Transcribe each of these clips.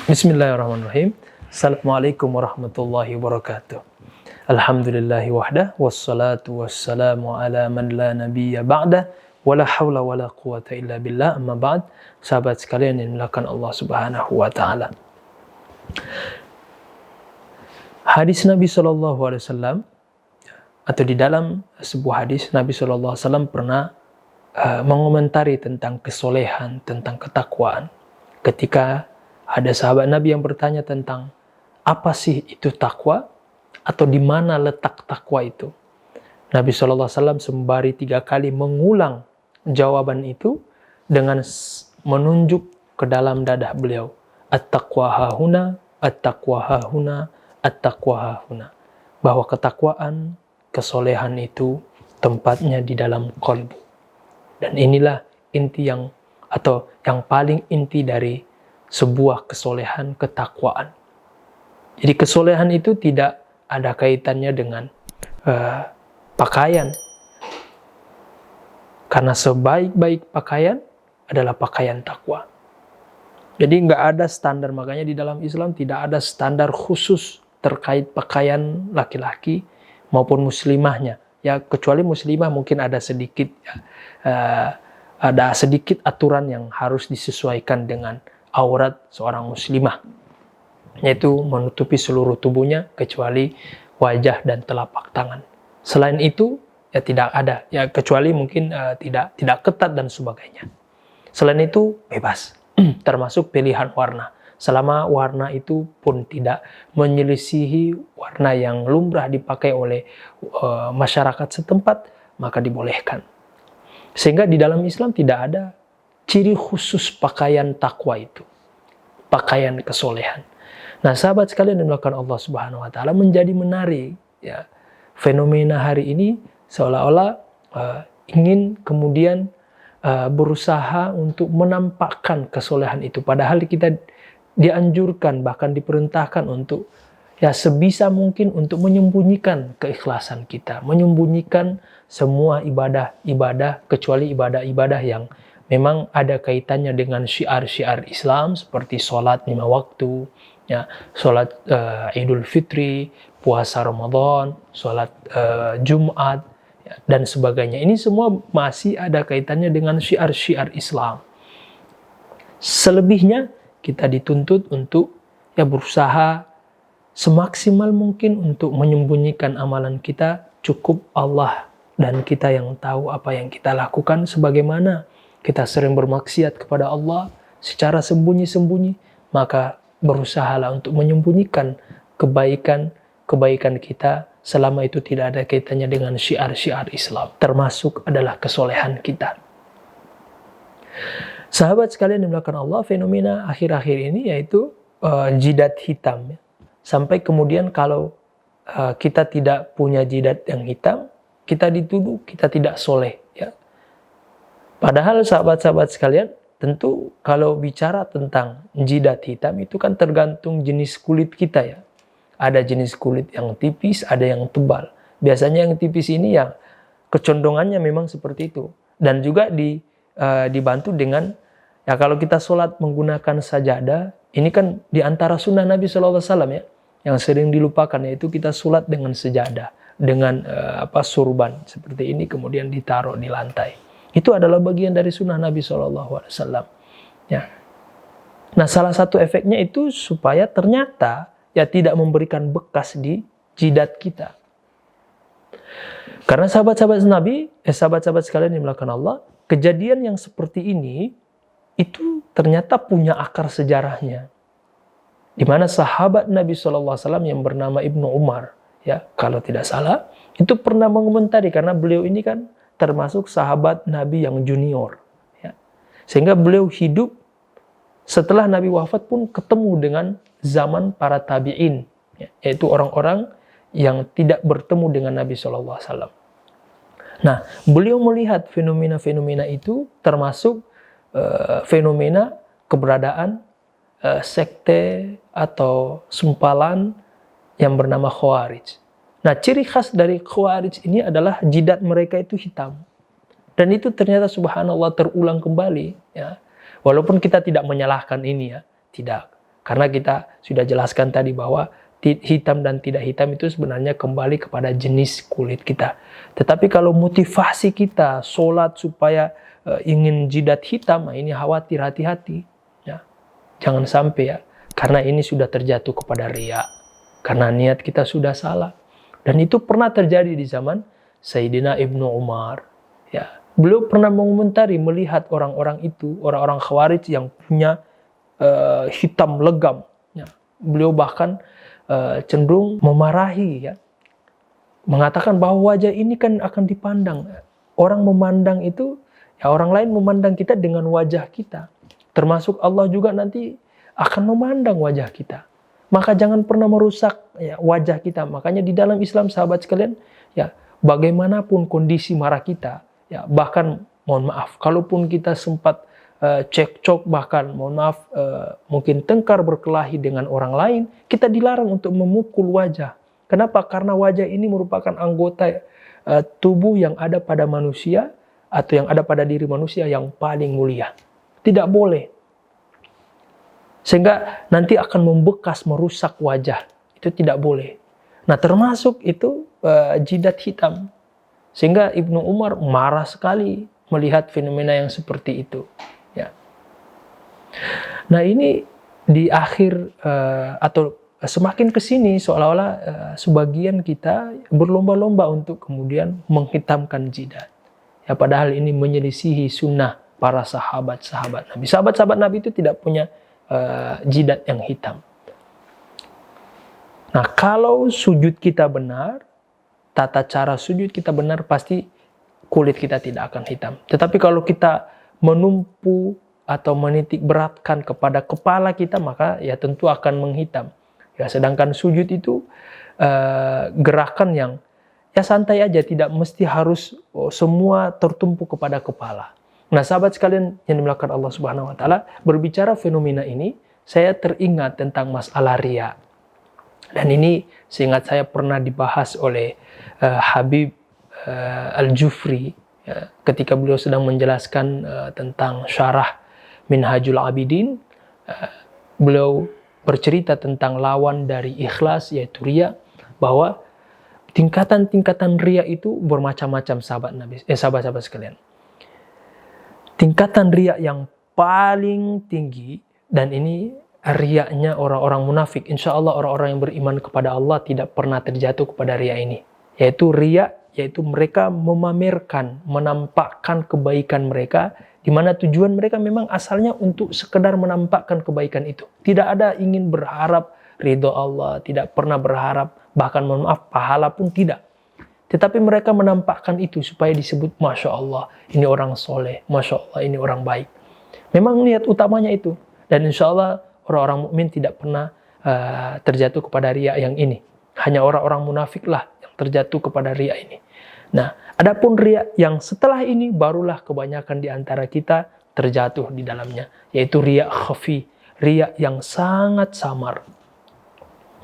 Bismillahirrahmanirrahim. Assalamualaikum warahmatullahi wabarakatuh. Alhamdulillahi wahdah, wassalatu wassalamu ala man la nabiyya ba'dah, wala hawla wala quwata illa billah, amma ba'd. Sahabat sekalian yang dimuliakan Allah subhanahu wa ta'ala. Hadis Nabi SAW, atau di dalam sebuah hadis, Nabi SAW pernah mengomentari tentang kesolehan, tentang ketakwaan. Ketika ada sahabat Nabi yang bertanya tentang apa sih itu takwa, atau di mana letak takwa itu. Nabi SAW sembari 3 kali mengulang jawaban itu dengan menunjuk ke dalam dada beliau. At-taqwa hahuna, at-taqwa hahuna, at-taqwa hahuna. Bahwa ketakwaan, kesolehan itu tempatnya di dalam qalbu. Dan inilah inti yang paling inti dari sebuah kesolehan, ketakwaan. Jadi kesolehan itu tidak ada kaitannya dengan pakaian. Karena sebaik-baik pakaian adalah pakaian takwa. Jadi nggak ada standar, makanya di dalam Islam tidak ada standar khusus terkait pakaian laki-laki maupun muslimahnya. Ya kecuali muslimah mungkin ada sedikit aturan yang harus disesuaikan dengan aurat seorang muslimah, yaitu menutupi seluruh tubuhnya kecuali wajah dan telapak tangan. Selain itu ya tidak ada, ya kecuali mungkin tidak ketat dan sebagainya. Selain itu bebas, termasuk pilihan warna. Selama warna itu pun tidak menyelisihi warna yang lumrah dipakai oleh masyarakat setempat, maka dibolehkan. Sehingga di dalam Islam tidak ada ciri khusus pakaian takwa itu, pakaian kesolehan. Nah, sahabat sekalian yang dimuliakan Allah Subhanahu wa taala, menjadi menarik ya fenomena hari ini seolah-olah ingin kemudian berusaha untuk menampakkan kesolehan itu, padahal kita dianjurkan bahkan diperintahkan untuk ya sebisa mungkin untuk menyembunyikan keikhlasan kita, menyembunyikan semua ibadah-ibadah kecuali ibadah-ibadah yang memang ada kaitannya dengan syiar-syiar Islam seperti sholat 5 waktu, ya, sholat Idul Fitri, puasa Ramadan, sholat Jumat, ya, dan sebagainya. Ini semua masih ada kaitannya dengan syiar-syiar Islam. Selebihnya kita dituntut untuk ya berusaha semaksimal mungkin untuk menyembunyikan amalan kita. Cukup Allah dan kita yang tahu apa yang kita lakukan, sebagaimana kita sering bermaksiat kepada Allah secara sembunyi-sembunyi, maka berusahalah untuk menyembunyikan kebaikan kita selama itu tidak ada kaitannya dengan syiar-syiar Islam. Termasuk adalah kesolehan kita. Sahabat sekalian yang dimuliakan Allah, fenomena akhir-akhir ini yaitu jidat hitam. Sampai kemudian kalau kita tidak punya jidat yang hitam, kita dituduh kita tidak soleh. Ya. Padahal sahabat-sahabat sekalian, tentu kalau bicara tentang jidat hitam itu kan tergantung jenis kulit kita ya. Ada jenis kulit yang tipis, ada yang tebal. Biasanya yang tipis ini ya kecondongannya memang seperti itu. Dan juga dibantu dengan, ya kalau kita sholat menggunakan sajadah, ini kan diantara sunnah Nabi SAW ya, yang sering dilupakan, yaitu kita sholat dengan sajadah, dengan surban seperti ini kemudian ditaruh di lantai. Itu adalah bagian dari sunnah Nabi SAW. Ya. Nah, salah satu efeknya itu supaya ternyata ya tidak memberikan bekas di jidat kita. Karena sahabat-sahabat Nabi, sahabat-sahabat sekalian yang dimuliakan Allah, kejadian yang seperti ini itu ternyata punya akar sejarahnya. Di mana sahabat Nabi SAW yang bernama Ibnu Umar, ya kalau tidak salah, itu pernah mengomentari, karena beliau ini kan termasuk sahabat Nabi yang junior, ya. Sehingga beliau hidup setelah Nabi wafat pun ketemu dengan zaman para tabi'in, ya, yaitu orang-orang yang tidak bertemu dengan Nabi SAW. Nah, beliau melihat fenomena-fenomena itu, termasuk fenomena keberadaan sekte atau sempalan yang bernama Khawarij. Nah, ciri khas dari Khawarij ini adalah jidat mereka itu hitam. Dan itu ternyata subhanallah terulang kembali. Ya. Walaupun kita tidak menyalahkan ini ya, tidak. Karena kita sudah jelaskan tadi bahwa hitam dan tidak hitam itu sebenarnya kembali kepada jenis kulit kita. Tetapi kalau motivasi kita sholat supaya ingin jidat hitam, nah ini khawatir, hati-hati. Ya. Jangan sampai ya, karena ini sudah terjatuh kepada riya. Karena niat kita sudah salah. Dan itu pernah terjadi di zaman Sayyidina Ibnu Umar. Ya. Beliau pernah mengomentari melihat orang-orang itu, orang-orang Khawarij yang punya hitam legam. Ya. Beliau bahkan cenderung memarahi, ya, mengatakan bahwa wajah ini kan akan dipandang. Orang memandang itu, ya orang lain memandang kita dengan wajah kita. Termasuk Allah juga nanti akan memandang wajah kita. Maka jangan pernah merusak ya, wajah kita. Makanya di dalam Islam, sahabat sekalian, ya bagaimanapun kondisi marah kita, ya bahkan mohon maaf, kalaupun kita sempat cekcok, bahkan mohon maaf mungkin tengkar berkelahi dengan orang lain, kita dilarang untuk memukul wajah. Kenapa? Karena wajah ini merupakan anggota tubuh yang ada pada manusia atau yang ada pada diri manusia yang paling mulia. Tidak boleh. Sehingga nanti akan membekas, merusak wajah. Itu tidak boleh. Nah termasuk itu jidat hitam. Sehingga Ibnu Umar marah sekali melihat fenomena yang seperti itu. Ya. Nah ini di akhir atau semakin kesini seolah-olah sebagian kita berlomba-lomba untuk kemudian menghitamkan jidat. Ya, padahal ini menyelisihi sunnah para sahabat-sahabat Nabi. Sahabat-sahabat Nabi itu tidak punya jidat yang hitam. Nah kalau sujud kita benar, tata cara sujud kita benar, pasti kulit kita tidak akan hitam. Tetapi kalau kita menumpu atau menitik beratkan kepada kepala kita, maka ya tentu akan menghitam. Ya, sedangkan sujud itu gerakan yang ya santai aja, tidak mesti harus semua tertumpu kepada kepala. Nah, sahabat sekalian yang dimuliakan Allah Subhanahu wa taala, berbicara fenomena ini, saya teringat tentang masalah riya. Dan ini seingat saya pernah dibahas oleh Habib Al-Jufri ketika beliau sedang menjelaskan tentang syarah Minhajul Abidin. Beliau bercerita tentang lawan dari ikhlas, yaitu riya, bahwa tingkatan-tingkatan riya itu bermacam-macam, sahabat-sahabat sekalian. Tingkatan riya yang paling tinggi, dan ini riyanya orang-orang munafik. Insya Allah orang-orang yang beriman kepada Allah tidak pernah terjatuh kepada riya ini. Yaitu riya, yaitu mereka memamerkan, menampakkan kebaikan mereka, di mana tujuan mereka memang asalnya untuk sekedar menampakkan kebaikan itu. Tidak ada ingin berharap ridho Allah, tidak pernah berharap, bahkan mohon maaf, pahala pun tidak. Tetapi mereka menampakkan itu supaya disebut, Masya Allah, ini orang soleh, Masya Allah, ini orang baik. Memang niat utamanya itu. Dan insya Allah orang-orang mukmin tidak pernah terjatuh kepada riya yang ini. Hanya orang-orang munafiklah yang terjatuh kepada riya ini. Nah, adapun riya yang setelah ini, barulah kebanyakan di antara kita terjatuh di dalamnya. Yaitu riya khafi, riya yang sangat samar.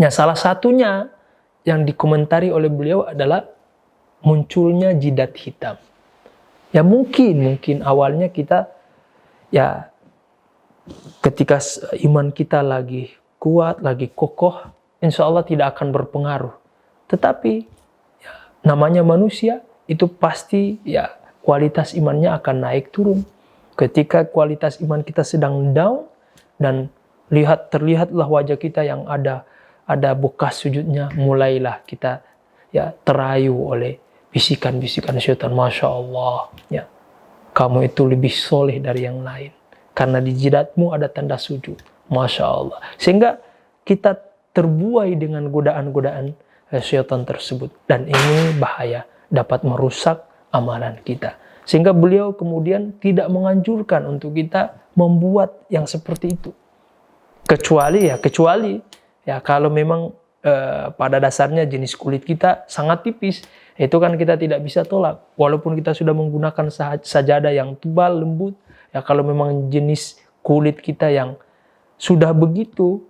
Nah, salah satunya yang dikomentari oleh beliau adalah munculnya jidat hitam. Ya mungkin awalnya kita ya ketika iman kita lagi kuat, lagi kokoh, insya Allah tidak akan berpengaruh. Tetapi ya, namanya manusia itu pasti ya kualitas imannya akan naik turun. Ketika kualitas iman kita sedang down dan terlihatlah wajah kita yang ada bekas sujudnya, mulailah kita ya terayu oleh bisikan-bisikan syaitan. Masya Allah, ya, kamu itu lebih soleh dari yang lain. Karena di jidatmu ada tanda sujud. Masya Allah. Sehingga kita terbuai dengan godaan-godaan syaitan tersebut. Dan ini bahaya. Dapat merusak amalan kita. Sehingga beliau kemudian tidak menganjurkan untuk kita membuat yang seperti itu. Kecuali ya kalau memang pada dasarnya jenis kulit kita sangat tipis. Itu kan kita tidak bisa tolak. Walaupun kita sudah menggunakan sajadah yang tebal, lembut. Ya kalau memang jenis kulit kita yang sudah begitu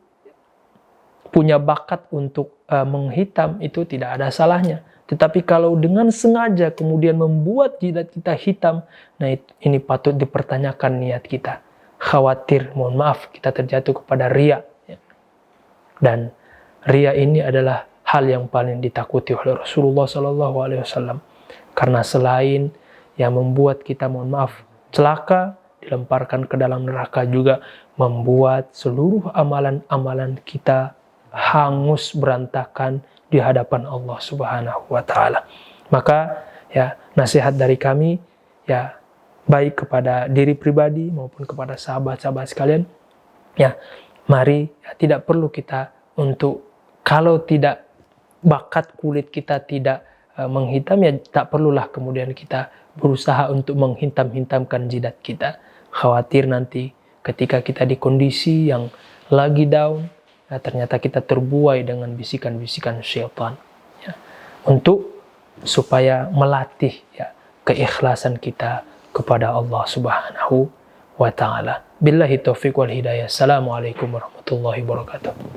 punya bakat untuk menghitam, itu tidak ada salahnya. Tetapi kalau dengan sengaja kemudian membuat jidat kita hitam, nah ini patut dipertanyakan niat kita. Khawatir, mohon maaf, kita terjatuh kepada riya. Ya. Dan ria ini adalah hal yang paling ditakuti oleh Rasulullah SAW. Karena selain yang membuat kita, mohon maaf, celaka, dilemparkan ke dalam neraka, juga membuat seluruh amalan-amalan kita hangus berantakan di hadapan Allah Subhanahu wa taala. Maka ya, nasihat dari kami ya, baik kepada diri pribadi maupun kepada sahabat-sahabat sekalian, ya, mari ya, tidak perlu kita untuk, kalau tidak bakat kulit kita tidak menghitam, ya tak perlulah kemudian kita berusaha untuk menghitam-hitamkan jidat kita. Khawatir nanti ketika kita di kondisi yang lagi down, ya, ternyata kita terbuai dengan bisikan-bisikan syaitan. Ya. Untuk supaya melatih ya, keikhlasan kita kepada Allah Subhanahu wa ta'ala. Billahi taufiq wal hidayah. Assalamualaikum warahmatullahi wabarakatuh.